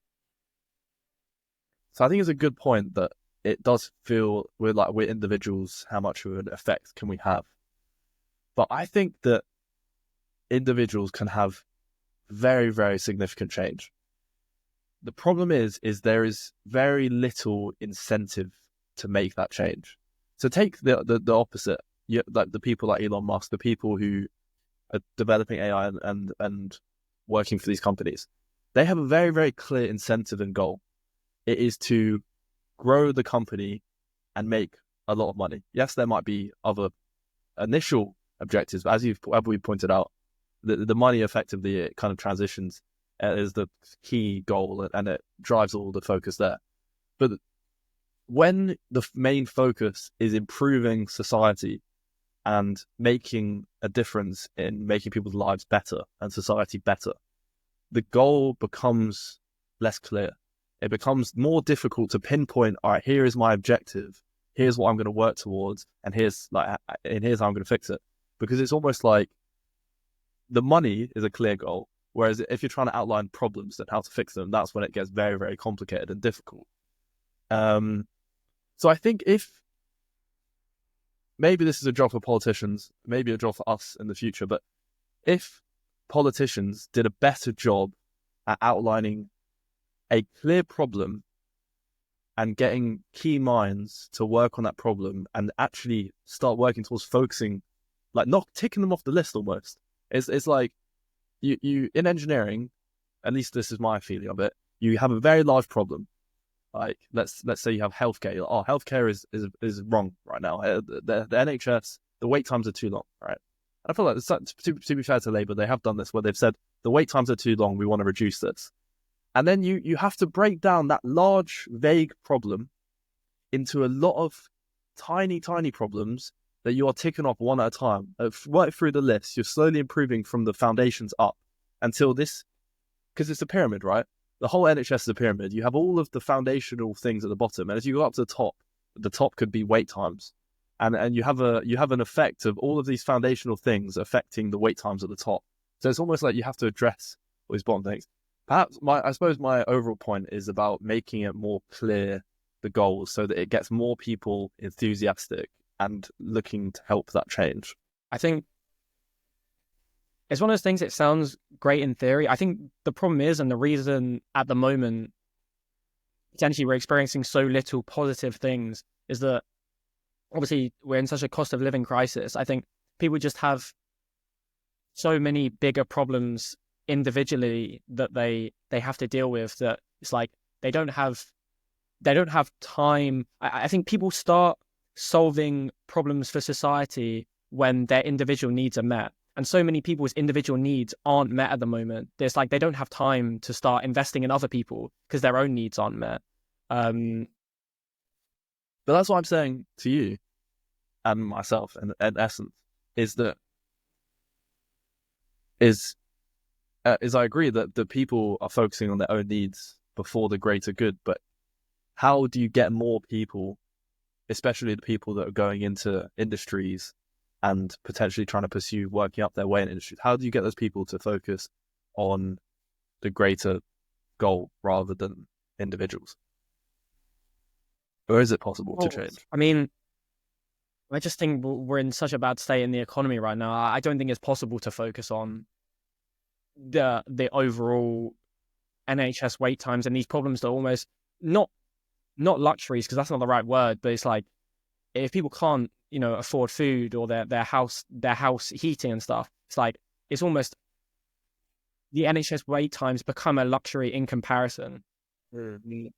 I think it's a good point that it does feel we're individuals. How much of an effect can we have? But I think that individuals can have very, very significant change. The problem is there is very little incentive to make that change. So take the opposite. Like the people like Elon Musk, the people who are developing AI and working for these companies, they have a very, very clear incentive and goal. It is to grow the company and make a lot of money. Yes, there might be other initial objectives, but as we pointed out, the money effectively kind of transitions is the key goal, and it drives all the focus there. But when the main focus is improving society and making a difference in making people's lives better and society better, the goal becomes less clear. It becomes more difficult to pinpoint, all right, here is my objective, here's what I'm going to work towards, and here's how I'm going to fix it. Because it's almost like the money is a clear goal, whereas if you're trying to outline problems and how to fix them, that's when it gets very, very complicated and difficult. So I think if maybe this is a job for politicians, maybe a job for us in the future, but if politicians did a better job at outlining a clear problem and getting key minds to work on that problem and actually start working towards focusing, like not ticking them off the list almost. It's like you in engineering, at least this is my feeling of it, you have a very large problem. Like let's say you have healthcare. Oh, healthcare is wrong right now. The NHS, the wait times are too long, right? I feel like to be fair to Labour, they have done this where they've said the wait times are too long, we want to reduce this. And then you have to break down that large, vague problem into a lot of tiny, tiny problems that you are ticking off one at a time. Right through the list, you're slowly improving from the foundations up until this, because it's a pyramid, right? The whole NHS is a pyramid. You have all of the foundational things at the bottom, and as you go up to the top could be wait times, and you have an effect of all of these foundational things affecting the wait times at the top. So it's almost like you have to address all these bottom things. Perhaps I suppose my overall point is about making it more clear, the goals, so that it gets more people enthusiastic and looking to help that change. I think it's one of those things, it sounds great in theory. I think the problem is, and the reason at the moment potentially we're experiencing so little positive things, is that obviously we're in such a cost of living crisis. I think people just have so many bigger problems individually that they have to deal with, that it's like they don't have time. I think people start solving problems for society when their individual needs are met. And so many people's individual needs aren't met at the moment. It's like they don't have time to start investing in other people because their own needs aren't met. But that's what I'm saying to you and myself, in essence, is that I agree that the people are focusing on their own needs before the greater good. But how do you get more people, especially the people that are going into industries and potentially trying to pursue working up their way in industries? How do you get those people to focus on the greater goal rather than individuals? Or is it possible to change? I mean, I just think we're in such a bad state in the economy right now. I don't think it's possible to focus on the overall NHS wait times and these problems that are almost not luxuries, because that's not the right word, but it's like if people can't, afford food or their house heating and stuff, it's like it's almost the NHS wait times become a luxury in comparison. Mm.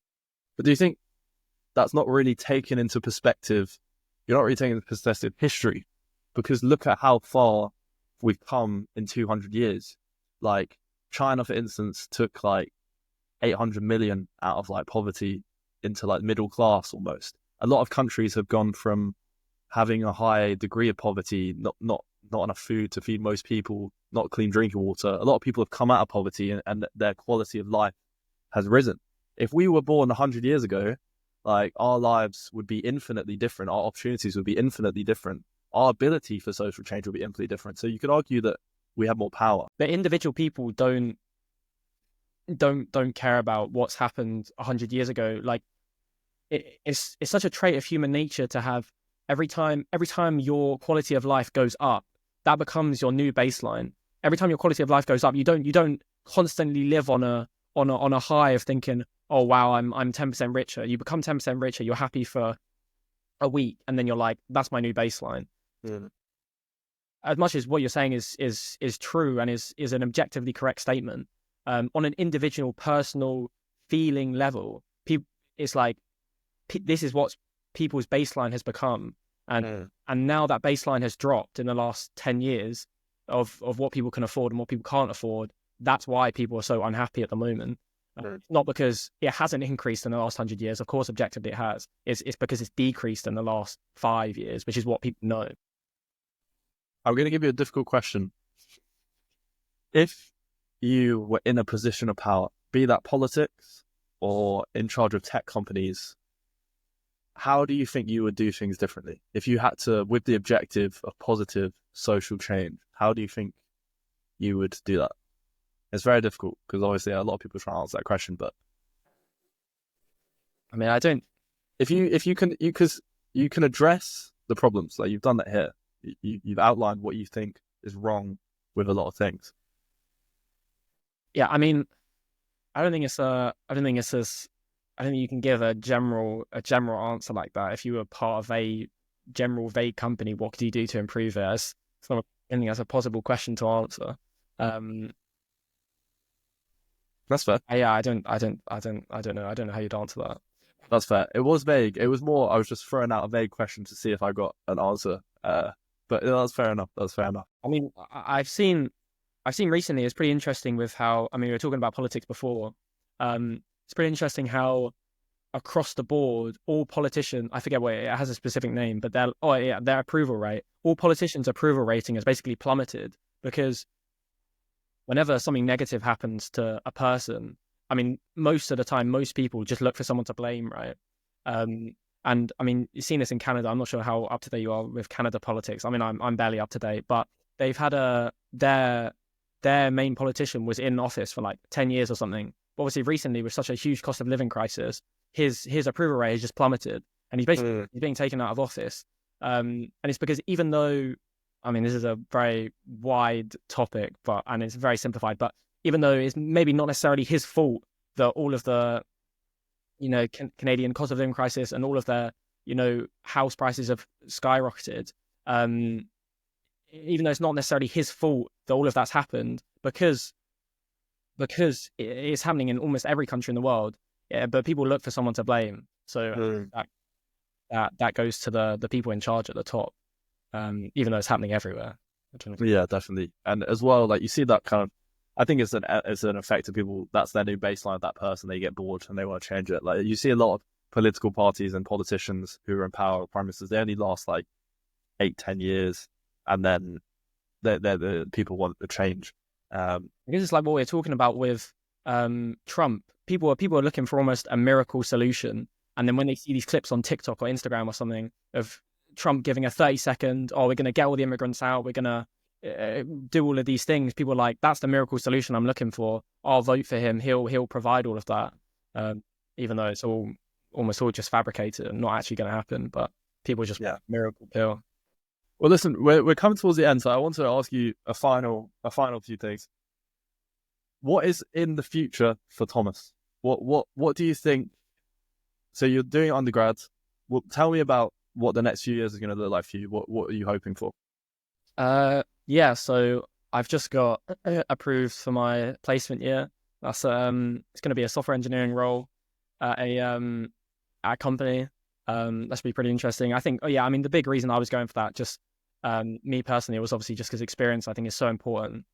But do you think that's not really taken into perspective? You're not really taking into perspective history, because look at how far we've come in 200 years. Like China, for instance, took like 800 million out of like poverty into like middle class almost. A lot of countries have gone from having a high degree of poverty, not enough food to feed most people, not clean drinking water. A lot of people have come out of poverty and their quality of life has risen. If we were born 100 years ago, like our lives would be infinitely different. Our opportunities would be infinitely different. Our ability for social change would be infinitely different. So you could argue that we have more power. But individual people don't care about what's happened 100 years ago. Like it's such a trait of human nature to have every time your quality of life goes up, that becomes your new baseline. Every time your quality of life goes up, you don't constantly live on a high of thinking, oh wow, I'm 10% richer. You become 10% richer, you're happy for a week, and then you're like, that's my new baseline. Yeah. As much as what you're saying is true and is an objectively correct statement, on an individual, personal, feeling level, it's like this is what people's baseline has become, and now that baseline has dropped in the last 10 years of what people can afford and what people can't afford. That's why people are so unhappy at the moment. Not because it hasn't increased in the last 100 years. Of course, objectively it has. It's because it's decreased in the last 5 years, which is what people know. I'm going to give you a difficult question. If you were in a position of power, be that politics or in charge of tech companies, how do you think you would do things differently? If you had to, with the objective of positive social change, how do you think you would do that? It's very difficult because obviously a lot of people try to answer that question, but I mean, I don't. If you can address the problems, like you've done that here. You've outlined what you think is wrong with a lot of things. Yeah, I mean, I don't think you can give a general answer like that. If you were part of a general vague company, what could you do to improve it? It's not I think that's a possible question to answer. That's fair. Yeah, I don't know. I don't know how you'd answer that. That's fair. It was vague. It was more, I was just throwing out a vague question to see if I got an answer. But that's fair enough. That's fair enough. I mean, I've seen recently, it's pretty interesting with how, I mean, we were talking about politics before. It's pretty interesting how across the board, all politicians, I forget what it has a specific name, but their approval rate, all politicians' approval rating has basically plummeted because whenever something negative happens to a person, I mean, most of the time, most people just look for someone to blame, right? And I mean, you've seen this in Canada. I'm not sure how up to date you are with Canada politics. I mean, I'm barely up to date, but they've had their main politician was in office for like 10 years or something. But obviously, recently with such a huge cost of living crisis, his approval rate has just plummeted, and he's basically he's being taken out of office. And it's because even though, I mean, this is a very wide topic, and it's very simplified, but even though it's maybe not necessarily his fault that all of the Canadian cost of living crisis and all of the, house prices have skyrocketed. Even though it's not necessarily his fault that all of that's happened, because because it's happening in almost every country in the world. Yeah, but people look for someone to blame. So that goes to the people in charge at the top, even though it's happening everywhere. Yeah, definitely. And as well, like you see that kind of, I think it's an effect of people. That's their new baseline of that person. They get bored and they want to change it. Like you see a lot of political parties and politicians who are in power, prime ministers. They only last like 8-10 years, and then the people want to change. I guess it's like what we're talking about with Trump. People are looking for almost a miracle solution, and then when they see these clips on TikTok or Instagram or something of Trump giving a 30-second, oh, we're going to get all the immigrants out, we're going to do all of these things. People are like, that's the miracle solution I'm looking for. I'll vote for him. He'll provide all of that, even though it's almost all just fabricated and not actually going to happen. But people just want a miracle pill. Well, listen, we're coming towards the end, so I want to ask you a final few things. What is in the future for Thomas? What do you think? So you're doing undergrad. Well, tell me about what the next few years is going to look like for you. What are you hoping for? So I've just got approved for my placement year. That's it's going to be a software engineering role at a company. That should be pretty interesting. I think. I mean, the big reason I was going for that, just me personally, was obviously just because experience I think is so important.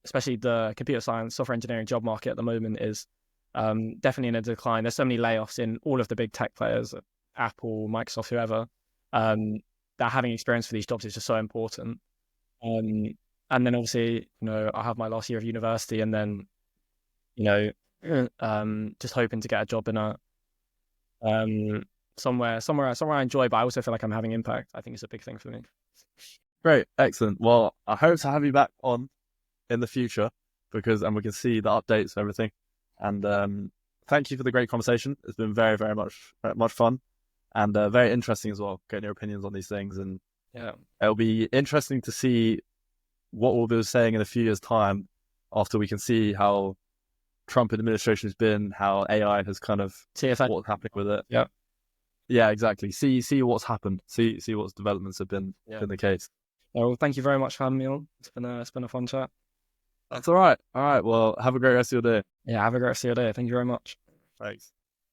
Especially the computer science, software engineering job market at the moment is definitely in a decline. There's so many layoffs in all of the big tech players, Apple, Microsoft, whoever. That having experience for these jobs is just so important. And then obviously, I have my last year of university, and then, just hoping to get a job in a somewhere I enjoy, but I also feel like I'm having impact. I think it's a big thing for me. Great, excellent. Well, I hope to have you back on in the future and we can see the updates and everything. And thank you for the great conversation. It's been very, very much fun and very interesting as well, getting your opinions on these things. And it'll be interesting to see what we'll be saying in a few years' time after we can see how Trump administration has been, how AI has kind of what's happening with it. Yeah, exactly. See what's happened. See what's developments have been the case. Well, thank you very much for having me on. It's been a fun chat. That's all right. All right. Well, have a great rest of your day. Yeah, have a great rest of your day. Thank you very much. Thanks.